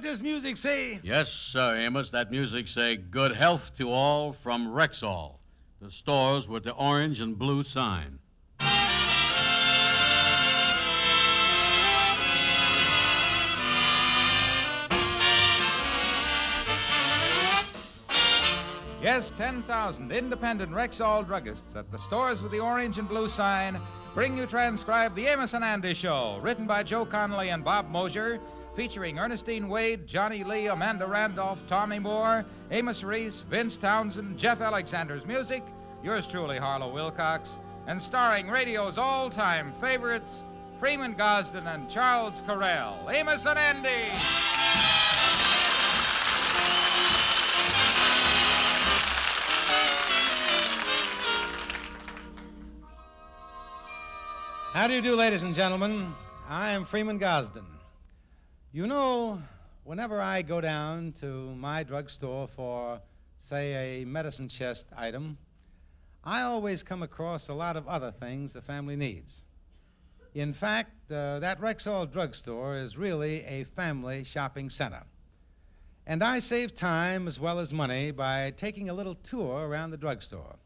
what this music say? Yes, sir, Amos. That music say good health to all from Rexall, the stores with the orange and blue sign. Yes, 10,000 independent Rexall druggists at the stores with the orange and blue sign bring you transcribed the Amos and Andy Show, written by Joe Connolly and Bob Mosier, featuring Ernestine Wade, Johnny Lee, Amanda Randolph, Tommy Moore, Amos Reese, Vince Townsend, Jeff Alexander's music, yours truly, Harlow Wilcox, and starring radio's all-time favorites, Freeman Gosden and Charles Correll. Amos and Andy! How do you do, ladies and gentlemen? I am Freeman Gosden. You know, whenever I go down to my drugstore for, say, a medicine chest item, I always come across a lot of other things the family needs. In fact, that Rexall drugstore is really a family shopping center. And I save time as well as money by taking a little tour around the drugstore.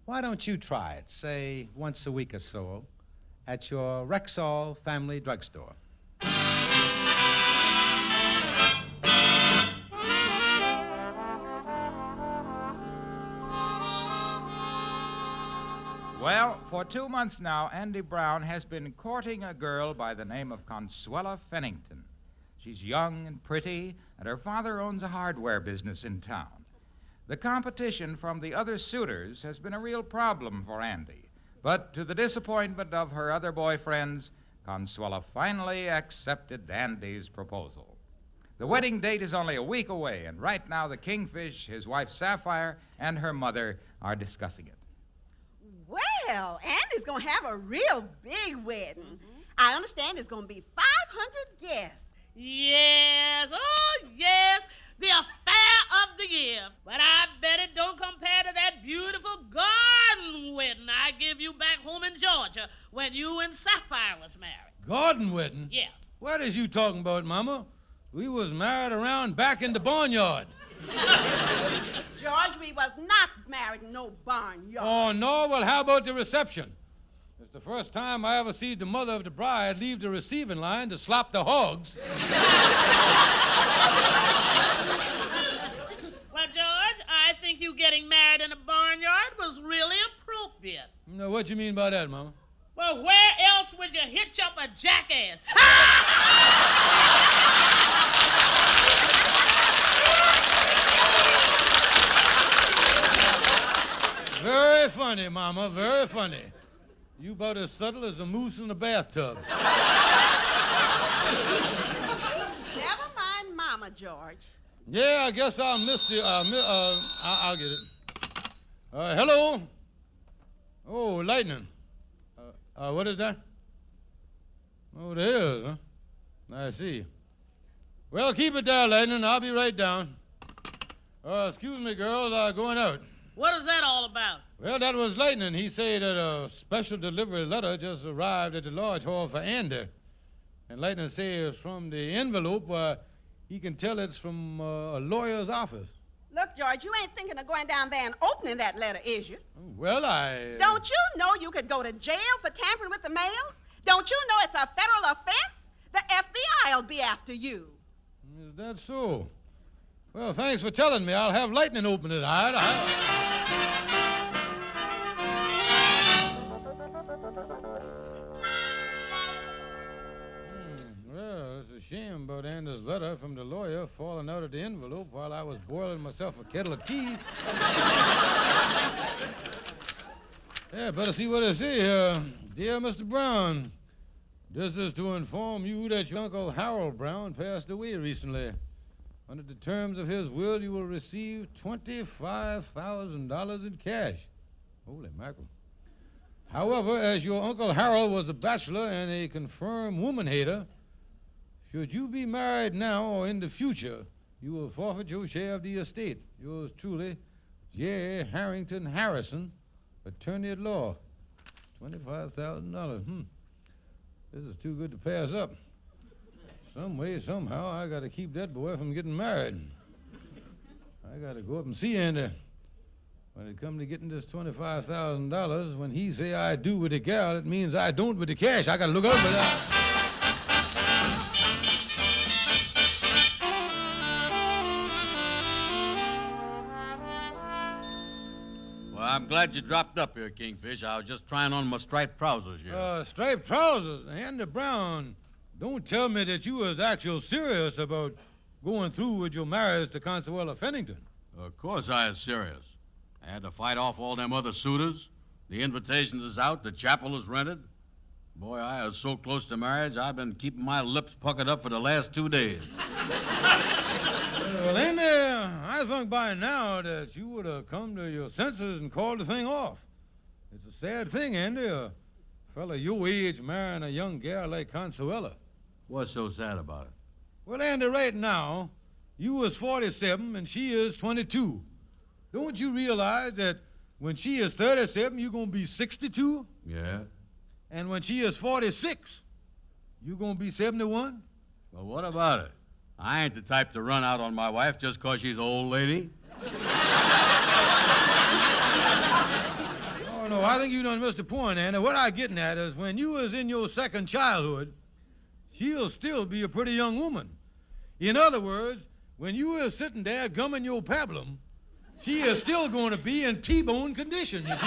Why don't you try it, say, once a week or so, at your Rexall family drugstore? Well, for 2 months now, Andy Brown has been courting a girl by the name of Consuella Fennington. She's young and pretty, and her father owns a hardware business in town. The competition from the other suitors has been a real problem for Andy. But to the disappointment of her other boyfriends, Consuela finally accepted Andy's proposal. The wedding date is only a week away, and right now the Kingfish, his wife Sapphire, and her mother are discussing it. Well, Andy's going to have a real big wedding. Mm-hmm. I understand it's going to be 500 guests. Yes, oh yes, the affair of the year. But I bet it don't compare to that beautiful garden wedding I give you back home in Georgia when you and Sapphire was married. Garden wedding? Yeah. What is you talking about, Mama? We was married around back in the barnyard. George, we was not married in no barnyard. Oh, no? Well, how about the reception? It's the first time I ever seen the mother of the bride leave the receiving line to slop the hogs. Well, George, I think you getting married in a barnyard was really appropriate. No, what you mean by that, Mama? Well, where else would you hitch up a jackass? Very funny, Mama, very funny. You about as subtle as a moose in a bathtub. Never mind Mama, George. Yeah, I guess I'll miss you. I'll get it. Hello? Oh, lightning. What is that? Oh, there is, huh? I see. Well, keep it there, lightning. I'll be right down. Excuse me, girls. Going out. What is that all about? Well, that was lightning. He said that a special delivery letter just arrived at the lodge hall for Andy. And lightning says from the envelope, he can tell it's from a lawyer's office. Look, George, you ain't thinking of going down there and opening that letter, is you? Well, Don't you know you could go to jail for tampering with the mails? Don't you know it's a federal offense? The FBI will be after you. Is that so? Well, thanks for telling me. I'll have lightning open it. Well, it's a shame about Andy's letter from the lawyer falling out of the envelope while I was boiling myself a kettle of tea. Yeah, better see what it say here. Dear Mr. Brown, this is to inform you that your Uncle Harold Brown passed away recently. Under the terms of his will, you will receive $25,000 in cash. Holy mackerel. However, as your Uncle Harold was a bachelor and a confirmed woman-hater, should you be married now or in the future, you will forfeit your share of the estate. Yours truly, J. Harrington Harrison, attorney at law. $25,000. This is too good to pass up. Some way, somehow, I got to keep that boy from getting married. I got to go up and see Andy. When it come to getting this $25,000, when he say I do with the gal, it means I don't with the cash. I got to look out for that. Well, I'm glad you dropped up here, Kingfish. I was just trying on my striped trousers here. Striped trousers, Andy Brown. Don't tell me that you was actual serious about going through with your marriage to Consuella Fennington. Of course I was serious. I had to fight off all them other suitors. The invitations is out. The chapel is rented. Boy, I was so close to marriage, I've been keeping my lips puckered up for the last 2 days. Well, Andy, I think by now that you would have come to your senses and called the thing off. It's a sad thing, Andy, a fella your age marrying a young gal like Consuella. What's so sad about it? Well, Andy, right now, you is 47 and she is 22. Don't you realize that when she is 37, you're going to be 62? Yeah? And when she is 46, you're going to be 71? Well, what about it? I ain't the type to run out on my wife just 'cause she's an old lady. Oh, no, I think you done missed the point, Andy. What I'm getting at is when you was in your second childhood, she'll still be a pretty young woman. In other words, when you is sitting there gumming your pablum, she is still going to be in T-bone condition. You see what I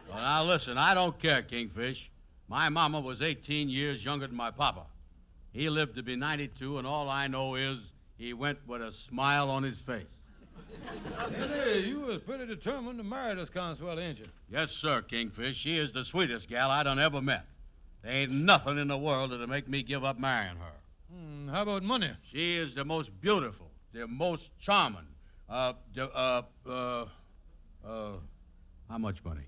Well, now listen, I don't care, Kingfish. My mama was 18 years younger than my papa. He lived to be 92, and all I know is he went with a smile on his face. Andy, you was pretty determined to marry this Consuela, ain't you? Yes, sir, Kingfish. She is the sweetest gal I done ever met. There ain't nothing in the world that'll make me give up marrying her. How about money? She is the most beautiful, the most charming. How much money?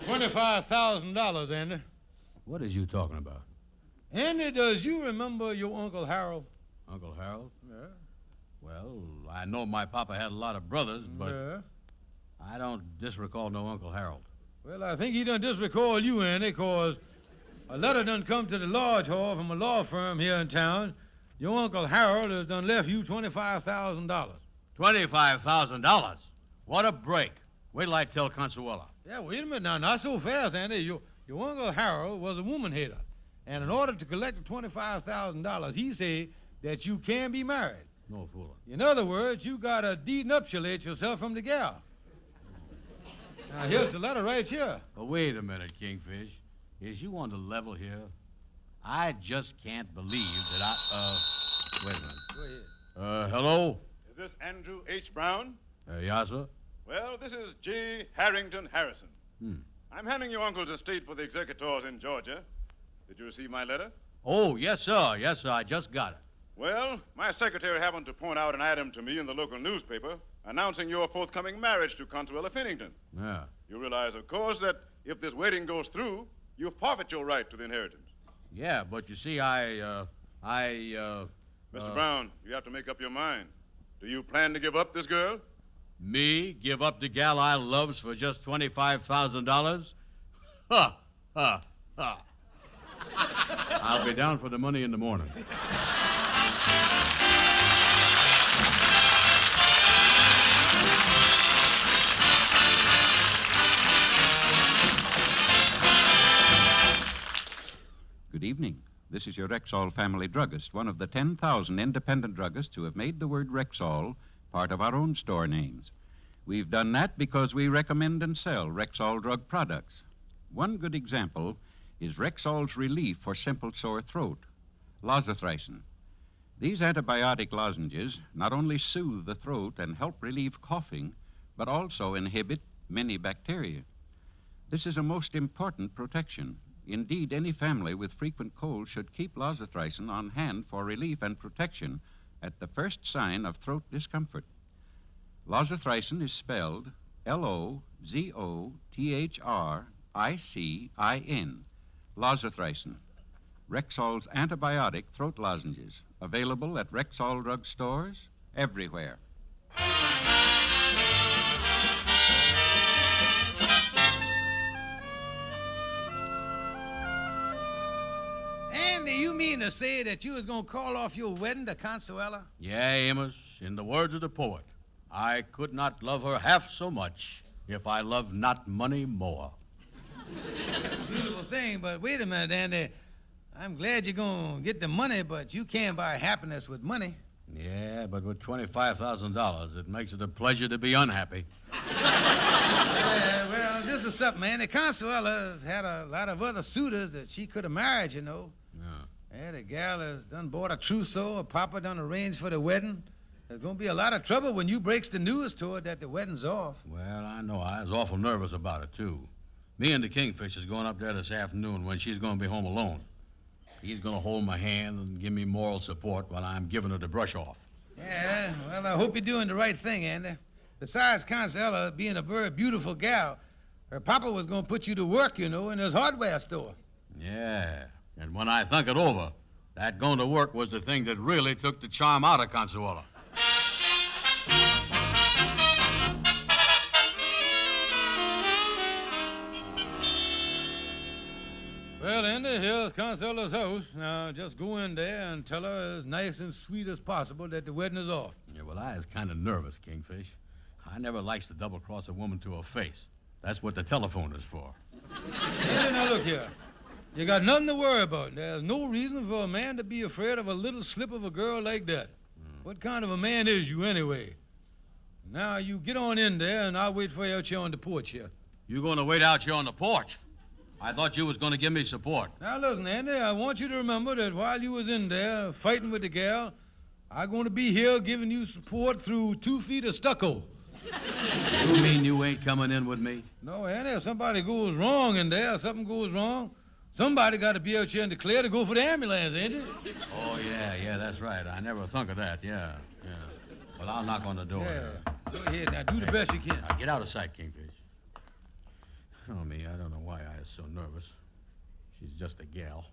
$25,000, Andy. What is you talking about? Andy, does you remember your Uncle Harold? Uncle Harold? Yeah. Well, I know my papa had a lot of brothers, but Yeah. I don't disrecall no Uncle Harold. Well, I think he done disrecall you, Andy, 'cause a letter done come to the lodge hall from a law firm here in town. Your Uncle Harold has done left you $25,000. $25,000? What a break. Wait till I tell Consuela. Yeah, wait a minute now. Not so fast, Andy. Your Uncle Harold was a woman hater. And in order to collect the $25,000, he said that you can be married. No fooling. In other words, you got to denuptiate yourself from the gal. Now, here's the letter right here. But wait a minute, Kingfish. Is you on the level here? I just can't believe that wait a minute. Go ahead. Hello? Is this Andrew H. Brown? Yes, sir? Well, this is G. Harrington Harrison. Hmm. I'm handing your uncle's estate for the executors in Georgia. Did you receive my letter? Oh, yes, sir. Yes, sir. I just got it. Well, my secretary happened to point out an item to me in the local newspaper announcing your forthcoming marriage to Consuela Fennington. Yeah. You realize, of course, that if this wedding goes through, you forfeit your right to the inheritance. Yeah, but you see, Mr. Brown, you have to make up your mind. Do you plan to give up this girl? Me give up the gal I loves for just $25,000? Ha! Ha! Ha! I'll be down for the money in the morning. Good evening. This is your Rexall family druggist, one of the 10,000 independent druggists who have made the word Rexall part of our own store names. We've done that because we recommend and sell Rexall drug products. One good example is Rexall's relief for simple sore throat, lozathricin. These antibiotic lozenges not only soothe the throat and help relieve coughing, but also inhibit many bacteria. This is a most important protection. Indeed, any family with frequent colds should keep lozathricin on hand for relief and protection at the first sign of throat discomfort. Lozathricin is spelled Lozothricin. Lozathricin. Rexall's antibiotic throat lozenges, available at Rexall drug stores everywhere. mean to say that you was going to call off your wedding to Consuella? Yeah, Amos, in the words of the poet, I could not love her half so much if I loved not money more. Beautiful thing, but wait a minute, Andy. I'm glad you're going to get the money, but you can't buy happiness with money. Yeah, but with $25,000, it makes it a pleasure to be unhappy. Yeah, well, this is something, Andy. Consuela's had a lot of other suitors that she could have married, you know. Yeah. Yeah, the gal has done bought a trousseau. Her papa done arranged for the wedding. There's going to be a lot of trouble when you breaks the news to her that the wedding's off. Well, I know. I was awful nervous about it, too. Me and the Kingfisher's going up there this afternoon when she's going to be home alone. He's going to hold my hand and give me moral support while I'm giving her the brush off. Yeah, well, I hope you're doing the right thing, Andy. Besides Consuela being a very beautiful gal, her papa was going to put you to work, you know, in his hardware store. Yeah, and when I think it over, that going to work was the thing that really took the charm out of Consuela. Well, Andy, here's Consuela's house. Now, just go in there and tell her as nice and sweet as possible that the wedding is off. Yeah, well, I was kind of nervous, Kingfish. I never likes to double-cross a woman to her face. That's what the telephone is for. Andy, now look here. You got nothing to worry about. There's no reason for a man to be afraid of a little slip of a girl like that. What kind of a man is you, anyway? Now, you get on in there, and I'll wait for you out here on the porch here. You going to wait out here on the porch? I thought you was going to give me support. Now, listen, Andy, I want you to remember that while you was in there fighting with the gal, I'm going to be here giving you support through 2 feet of stucco. You mean you ain't coming in with me? No, Andy, if somebody goes wrong in there, something goes wrong, somebody got to be out here in the clear to go for the ambulance, Andy. Oh, yeah, that's right. I never thunk of that, yeah. Well, I'll knock on the door. Yeah. Go ahead now, do the best you can. Now, get out of sight, Kingfish. Oh, me, I don't know why I was so nervous. She's just a gal.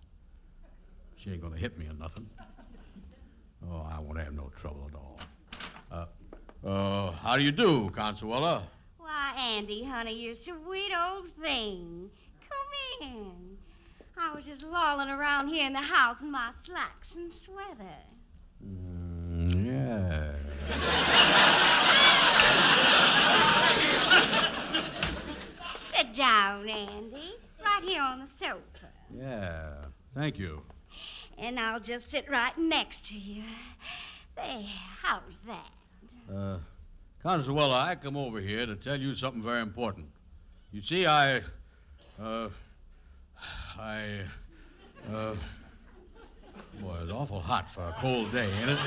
She ain't gonna hit me or nothing. Oh, I won't have no trouble at all. How do you do, Consuela? Why, Andy, honey, you're a sweet old thing. Come in. I was just lolling around here in the house in my slacks and sweater. Yeah. Sit down, Andy. Right here on the sofa. Yeah, thank you. And I'll just sit right next to you. There, how's that? Consuela, I come over here to tell you something very important. You see, boy, it's awful hot for a cold day, ain't it?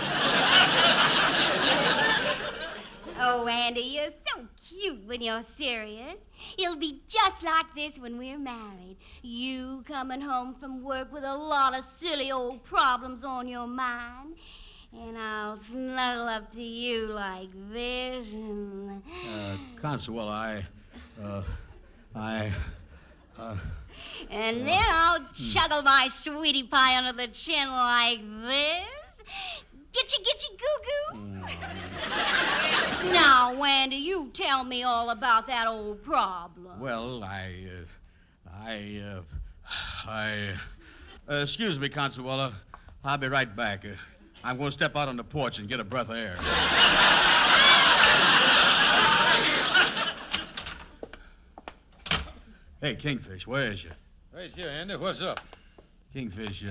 Oh, Andy, you're so cute when you're serious. It'll be just like this when we're married. You coming home from work with a lot of silly old problems on your mind. And I'll snuggle up to you like this and... Consuela, And then I'll juggle my sweetie pie under the chin like this. Gitchy, goo-goo. Now, Andy, you tell me all about that old problem. Well, excuse me, Consuela. I'll be right back. I'm going to step out on the porch and get a breath of air. Hey, Kingfish, where is you? Right here, Andy. What's up? Kingfish,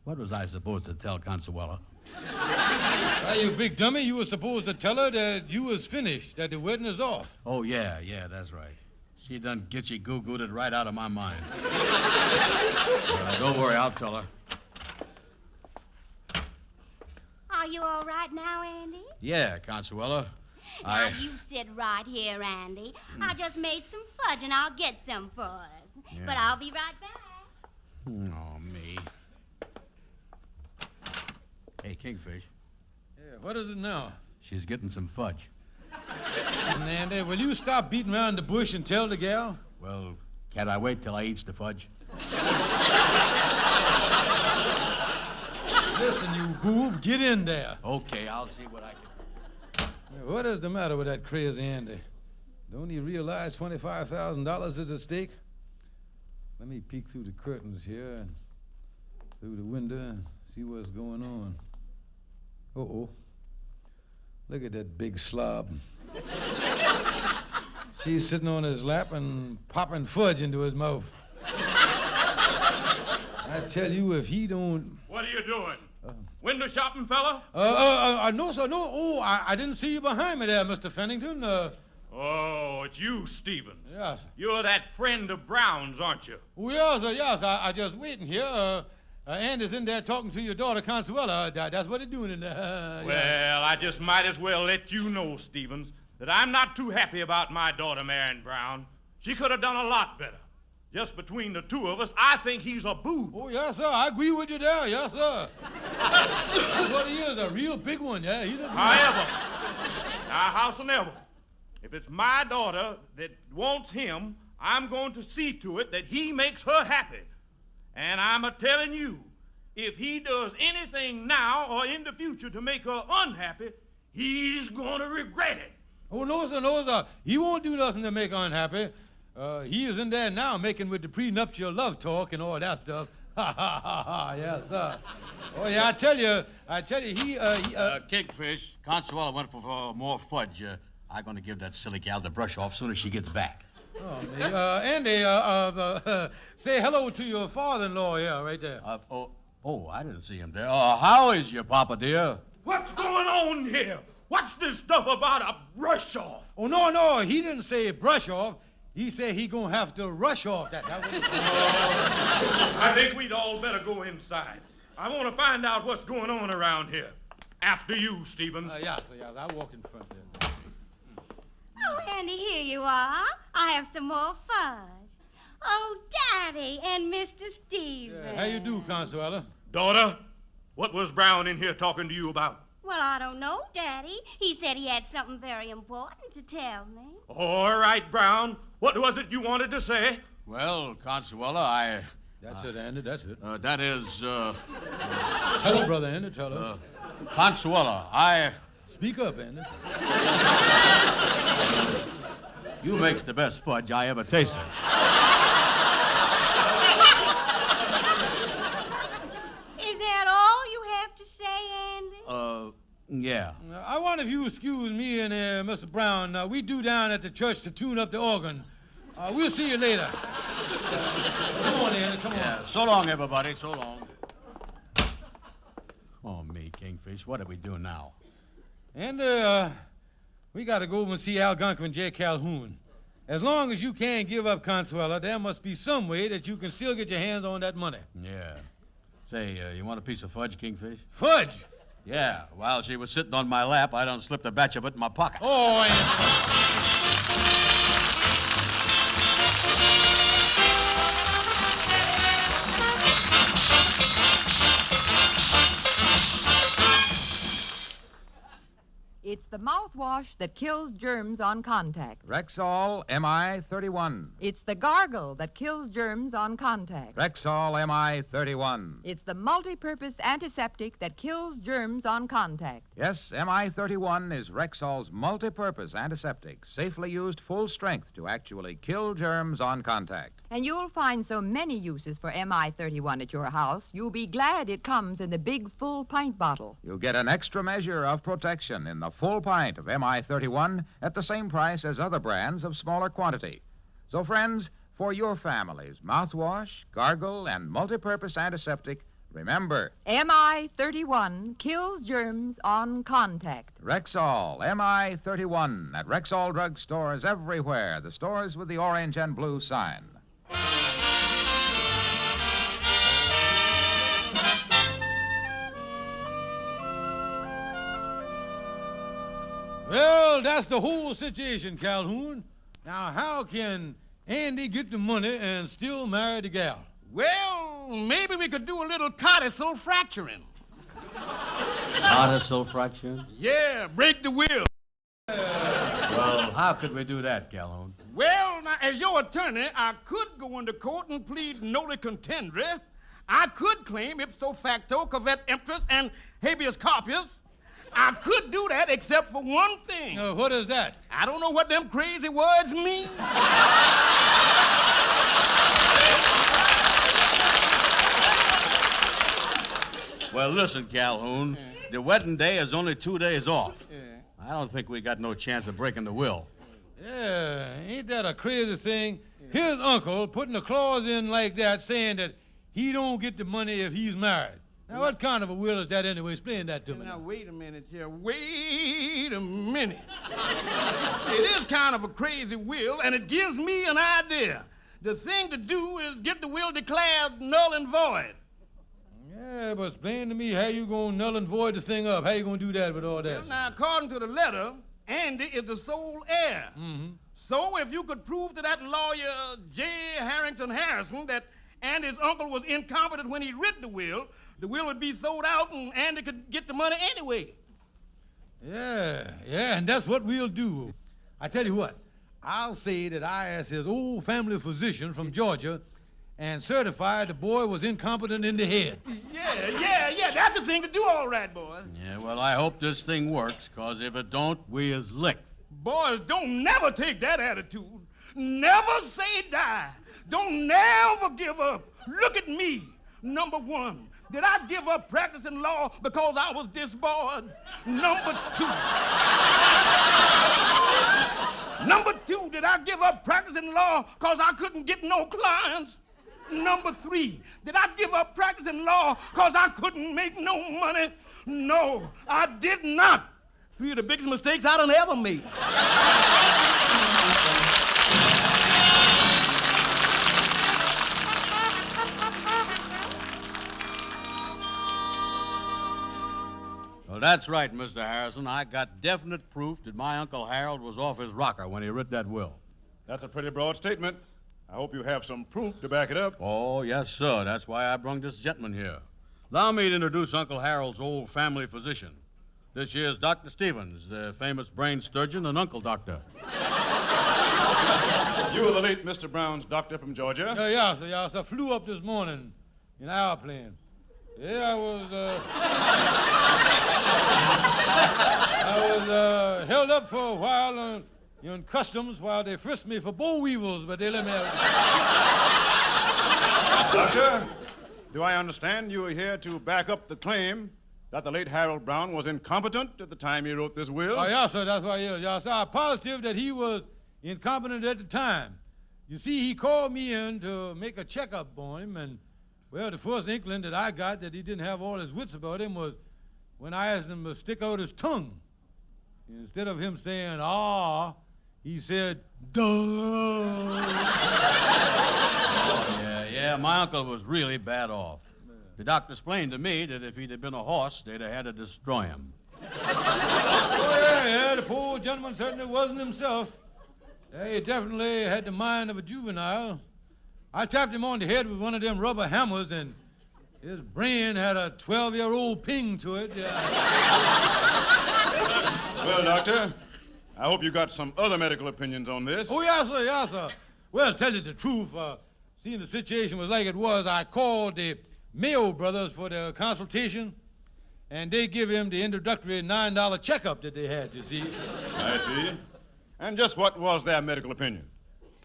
what was I supposed to tell Consuela? Why, you big dummy, you were supposed to tell her that you was finished, that the wedding is off. Oh, yeah, that's right. She done gitchy goo-gooed it right out of my mind. Don't worry, I'll tell her. Are you all right now, Andy? Yeah, Consuela. Now, you sit right here, Andy. I just made some fudge, and I'll get some for us. Yeah. But I'll be right back. Oh, me. Hey, Kingfish, Yeah, what is it now? she's getting some fudge. Listen, Andy, will you stop beating around the bush and tell the gal? Well, can't I wait till I eats the fudge? Listen, you boob, get in there. Okay, I'll see what I can... Yeah, what is the matter with that crazy Andy? Don't he realize $25,000 is at stake? Let me peek through the curtains here and through the window and see what's going on. Uh-oh. Look at that big slob. She's sitting on his lap and popping fudge into his mouth. I tell you, if he don't... What are you doing? Window shopping, fella? No, sir, no. Oh, I didn't see you behind me there, Mr. Fennington. Oh, it's you, Stevens. Yes, sir. You're that friend of Brown's, aren't you? Oh, yes, sir, yes. I just waiting here. Andy's in there talking to your daughter, Consuella. That's what he's doing in there. Well, I just might as well let you know, Stevens, that I'm not too happy about my daughter marrying Brown. She could have done a lot better. Just between the two of us, I think he's a boob. Oh, yes, sir. I agree with you there. Yes, sir. That's what he is, a real big one. Yeah, he's a boob. However, now, howsoever, if it's my daughter that wants him, I'm going to see to it that he makes her happy. And I'm a-telling you, if he does anything now or in the future to make her unhappy, he's going to regret it. Oh, no, sir, no, sir. He won't do nothing to make her unhappy. He is in there now making with the prenuptial love talk and all that stuff. Ha, ha, ha, ha, yes, sir. Oh, yeah, I tell you, he Kingfish, Consuela went for more fudge. I'm going to give that silly gal the brush off soon as she gets back. Oh, me. Andy, say hello to your father-in-law here, right there. I didn't see him there. How is your papa, dear? What's going on here? What's this stuff about a brush off? Oh, no, he didn't say brush off. He said he gonna have to rush off that. I think we'd all better go inside. I want to find out what's going on around here. After you, Stevens. Yes, I'll walk in front there. Oh, Andy, here you are. I have some more fudge. Oh, Daddy and Mr. Stevens. How you do, Consuela? Daughter, what was Brown in here talking to you about? Well, I don't know, Daddy. He said he had something very important to tell me. All right, Brown. What was it you wanted to say? Well, Consuela, That's it, Andy, that's it. that is, Tell her, brother Andy, tell her. Consuela, Speak up, Andy. You makes the best fudge I ever tasted. Is that all you have to say, Andy? Yeah. I wonder if you excuse me and Mr. Brown. We due down at the church to tune up the organ. We'll see you later. Come on, Andy, come on. So long, everybody, so long. Oh, me, Kingfish, what do we do now? And, we got to go over and see Algonquin J. Calhoun. As long as you can't give up Consuela, there must be some way that you can still get your hands on that money. Yeah. Say, you want a piece of fudge, Kingfish? Fudge! Yeah. While she was sitting on my lap, I done slipped a batch of it in my pocket. Oh, Andy. It's the mouthwash that kills germs on contact. Rexall MI 31. It's the gargle that kills germs on contact. Rexall MI 31. It's the multi-purpose antiseptic that kills germs on contact. Yes, MI 31 is Rexall's multi-purpose antiseptic, safely used full strength to actually kill germs on contact. And you'll find so many uses for MI 31 at your house, you'll be glad it comes in the big full pint bottle. You'll get an extra measure of protection in the full pint of MI 31 at the same price as other brands of smaller quantity. So, friends, for your family's mouthwash, gargle, and multi-purpose antiseptic, remember, MI 31 kills germs on contact. Rexall MI 31 at Rexall drug stores everywhere, the stores with the orange and blue sign. Well, that's the whole situation, Calhoun. Now, how can Andy get the money and still marry the gal? Well, maybe we could do a little codicil fracturing. Codicil fracture? Yeah, break the will. Well, how could we do that, Calhoun? Well, now, as your attorney, I could go into court and plead noli contendere. I could claim ipso facto covet emptus and habeas corpus. I could do that except for one thing. What is that? I don't know what them crazy words mean. Well, listen, Calhoun. The wedding day is only 2 days off. I don't think we got no chance of breaking the will. Yeah, ain't that a crazy thing? His uncle putting a clause in like that saying that he don't get the money if he's married. Now, what kind of a will is that anyway? Explain that to me. Now, wait a minute here. Wait a minute. It is kind of a crazy will, and it gives me an idea. The thing to do is get the will declared null and void. Yeah, but explain to me how you gonna null and void the thing up. How you gonna do that with all that? Well, now, according to the letter, Andy is the sole heir. Mm-hmm. So if you could prove to that lawyer, J. Harrington Harrison, that Andy's uncle was incompetent when he writ the will would be sold out and Andy could get the money anyway. Yeah, and that's what we'll do. I tell you what, I'll say that I asked his old family physician from Georgia and certified the boy was incompetent in the head. Yeah, that's the thing to do, all right, boys. Yeah, well, I hope this thing works, because if it don't, we is licked. Boys, don't never take that attitude. Never say die. Don't never give up. Look at me. Number one, did I give up practicing law because I was disbarred? Number two, did I give up practicing law because I couldn't get no clients? Number three, did I give up practicing law because I couldn't make no money? No, I did not. 3 of the biggest mistakes I done ever made. Well, that's right, Mr. Harrison. I got definite proof that my Uncle Harold was off his rocker when he writ that will. That's a pretty broad statement. I hope you have some proof to back it up. Oh, yes, sir. That's why I brung this gentleman here. Allow me to introduce Uncle Harold's old family physician. This here's Dr. Stevens, the famous brain surgeon and uncle doctor. You were the late Mr. Brown's doctor from Georgia? Yeah, sir. Flew up this morning in an airplane. Yeah, I was held up for a while in customs while they frisked me for boll weevils, but they let me out. Doctor, do I understand you are here to back up the claim that the late Harold Brown was incompetent at the time he wrote this will? Oh, yeah, sir, that's why he is. Yeah, sir, I'm positive that he was incompetent at the time. You see, he called me in to make a checkup on him, and, well, the first inkling that I got that he didn't have all his wits about him was when I asked him to stick out his tongue. Instead of him saying, ah, he said, duh. Yeah, my uncle was really bad off. The doctor explained to me that if he'd have been a horse, they'd have had to destroy him. Oh, yeah, the poor gentleman certainly wasn't himself. Yeah, he definitely had the mind of a juvenile. I tapped him on the head with one of them rubber hammers, and his brain had a 12-year-old ping to it. Yeah. Well, Doctor, I hope you got some other medical opinions on this. Oh, yes, sir. Well, to tell you the truth, seeing the situation was like it was, I called the Mayo brothers for their consultation, and they give him the introductory $9 checkup that they had, you see. I see. And just what was their medical opinion?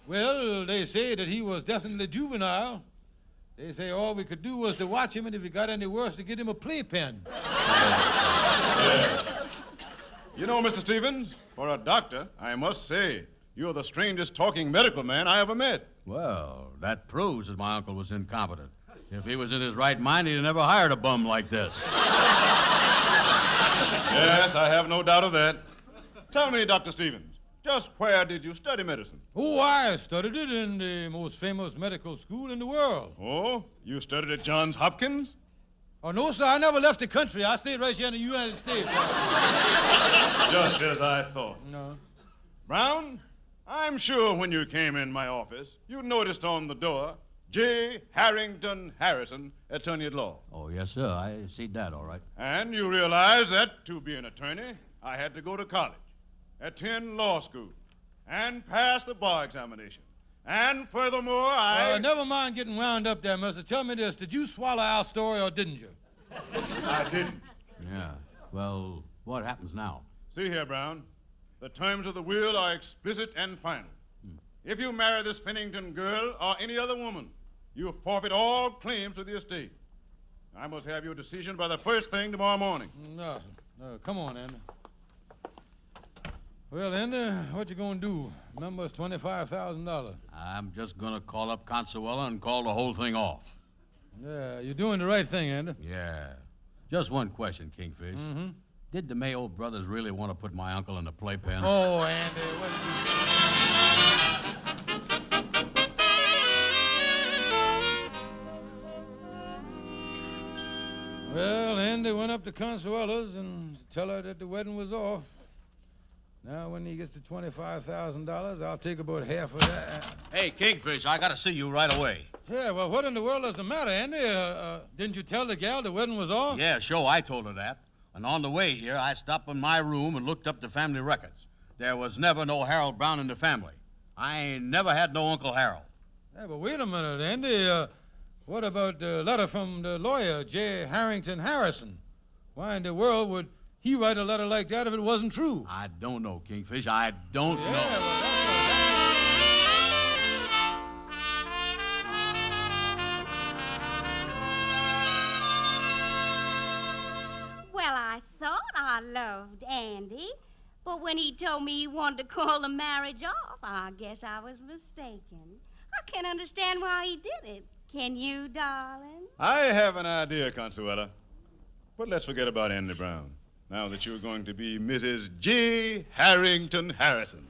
Well, they say that he was definitely juvenile. They say all we could do was to watch him, and if he got any worse, to get him a playpen. Yes. You know, Mr. Stevens, for a doctor, I must say, you're the strangest talking medical man I ever met. Well, that proves that my uncle was incompetent. If he was in his right mind, he'd have never hired a bum like this. Yes, I have no doubt of that. Tell me, Dr. Stevens, just where did you study medicine? Oh, I studied it in the most famous medical school in the world. Oh, you studied at Johns Hopkins? Oh, no, sir, I never left the country. I stayed right here in the United States. Just as I thought. No. Brown, I'm sure when you came in my office, you noticed on the door, J. Harrington Harrison, attorney at law. Oh, yes, sir. I see that, all right. And you realize that to be an attorney, I had to go to college, attend law school, and pass the bar examination. And furthermore, never mind getting wound up there, mister. Tell me this. Did you swallow our story or didn't you? I didn't. Yeah. Well, what happens now? See here, Brown. The terms of the will are explicit and final. If you marry this Pennington girl or any other woman, you forfeit all claims to the estate. I must have your decision by the first thing tomorrow morning. No. Come on, Andy. Well, Andy, what you gonna do? Remember, it's $25,000. I'm just going to call up Consuella and call the whole thing off. Yeah, you're doing the right thing, Andy. Yeah. Just one question, Kingfish. Mm-hmm. Did the Mayo brothers really want to put my uncle in the playpen? Oh, Andy, what did you... Well, Andy went up to Consuela's and tell her that the wedding was off. Now, when he gets to $25,000, I'll take about half of that. Hey, Kingfish, I got to see you right away. Yeah, well, what in the world is the matter, Andy? Didn't you tell the gal the wedding was off? Yeah, sure, I told her that. And on the way here, I stopped in my room and looked up the family records. There was never no Harold Brown in the family. I ain't never had no Uncle Harold. Yeah, but wait a minute, Andy. What about the letter from the lawyer, J. Harrington Harrison? Why in the world would he write a letter like that if it wasn't true? I don't know, Kingfish. I don't know. Well, Well, I thought I loved Andy, but when he told me he wanted to call the marriage off, I guess I was mistaken. I can't understand why he did it. Can you, darling? I have an idea, Consuela. But let's forget about Andy Brown, now that you're going to be Mrs. G. Harrington Harrison.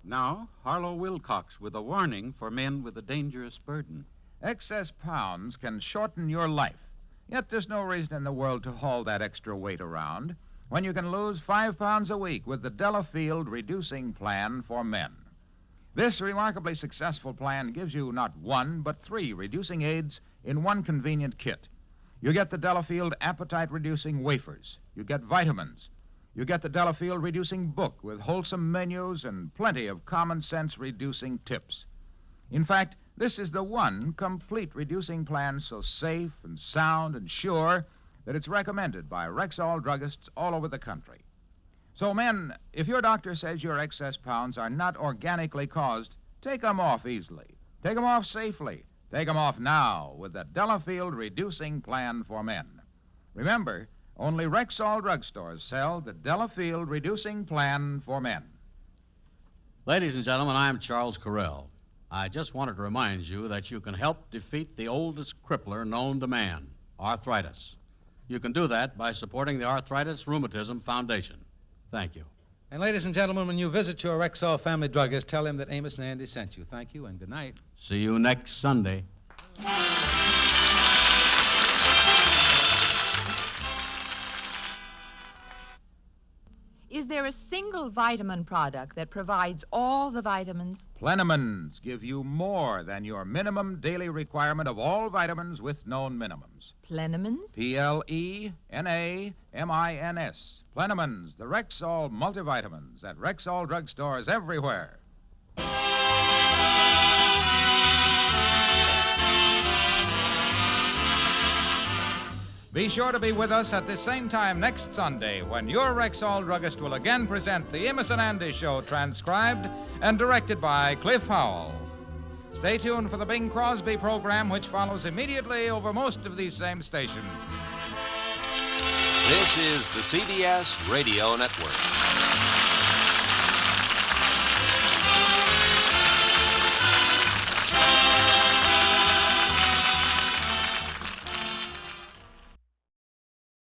Now, Harlow Wilcox with a warning for men with a dangerous burden. Excess pounds can shorten your life. Yet there's no reason in the world to haul that extra weight around when you can lose 5 pounds a week with the Delafield Reducing Plan for Men. This remarkably successful plan gives you not 1, but 3 reducing aids in one convenient kit. You get the Delafield Appetite Reducing Wafers. You get vitamins. You get the Delafield Reducing Book with wholesome menus and plenty of common sense reducing tips. In fact, this is the one complete reducing plan so safe and sound and sure that it's recommended by Rexall druggists all over the country. So, men, if your doctor says your excess pounds are not organically caused, take them off easily. Take them off safely. Take them off now with the Delafield Reducing Plan for Men. Remember, only Rexall drugstores sell the Delafield Reducing Plan for Men. Ladies and gentlemen, I'm Charles Carell. I just wanted to remind you that you can help defeat the oldest crippler known to man, arthritis. You can do that by supporting the Arthritis Rheumatism Foundation. Thank you. And ladies and gentlemen, when you visit your Rexall family druggist, tell him that Amos and Andy sent you. Thank you and good night. See you next Sunday. Is there a single vitamin product that provides all the vitamins? Plenamins give you more than your minimum daily requirement of all vitamins with known minimums. Plenamins? Plenamins. Plenamins, the Rexall multivitamins at Rexall drugstores everywhere. Be sure to be with us at the same time next Sunday when your Rexall druggist will again present the Amos and Andy Show, transcribed and directed by Cliff Howell. Stay tuned for the Bing Crosby program, which follows immediately over most of these same stations. This is the CBS Radio Network.